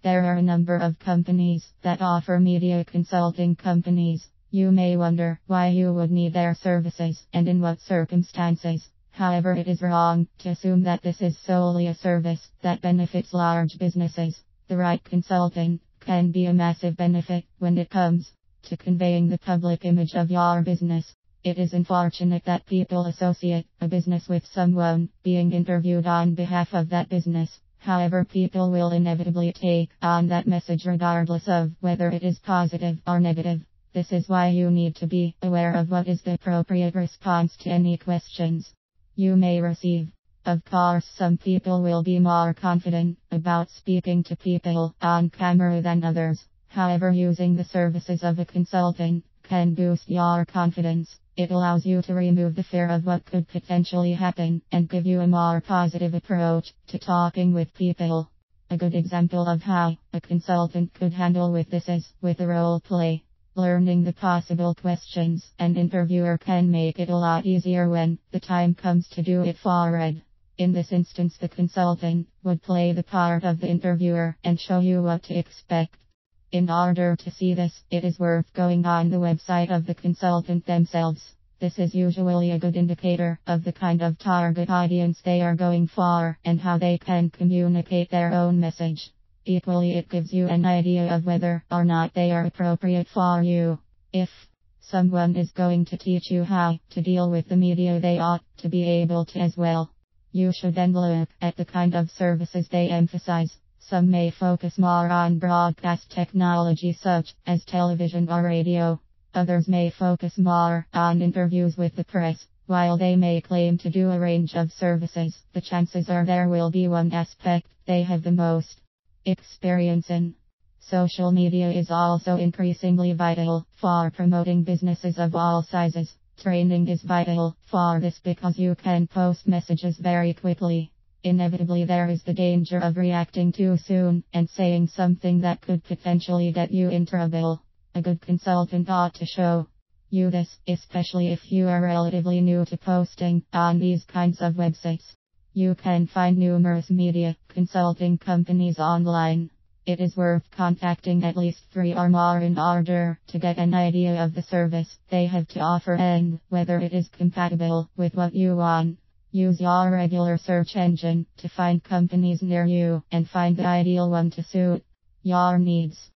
There are a number of companies that offer media consulting companies. You may wonder why you would need their services and in what circumstances. However, it is wrong to assume that this is solely a service that benefits large businesses. The right consultant can be a massive benefit when it comes to conveying the public image of your business. It is unfortunate that people associate a business with someone being interviewed on behalf of that business. However, people will inevitably take on that message regardless of whether it is positive or negative. This is why you need to be aware of what is the appropriate response to any questions you may receive. Of course, some people will be more confident about speaking to people on camera than others. However, using the services of a consultant can boost your confidence. It allows you to remove the fear of what could potentially happen and give you a more positive approach to talking with people. A good example of how a consultant could handle with this is with a role play. Learning the possible questions an interviewer can make it a lot easier when the time comes to do it forward. In this instance, the consultant would play the part of the interviewer and show you what to expect. In order to see this, it is worth going on the website of the consultant themselves. This is usually a good indicator of the kind of target audience they are going for and how they can communicate their own message. Equally, it gives you an idea of whether or not they are appropriate for you. If someone is going to teach you how to deal with the media, they ought to be able to as well. You should then look at the kind of services they emphasize. Some may focus more on broadcast technology such as television or radio. Others may focus more on interviews with the press. While they may claim to do a range of services, the chances are there will be one aspect they have the most experience in. Social media is also increasingly vital for promoting businesses of all sizes. Training is vital for this because you can post messages very quickly. Inevitably, there is the danger of reacting too soon and saying something that could potentially get you in trouble. A good consultant ought to show you this, especially if you are relatively new to posting on these kinds of websites. You can find numerous media consulting companies online. It is worth contacting at least 3 or more in order to get an idea of the service they have to offer and whether it is compatible with what you want. Use your regular search engine to find companies near you and find the ideal one to suit your needs.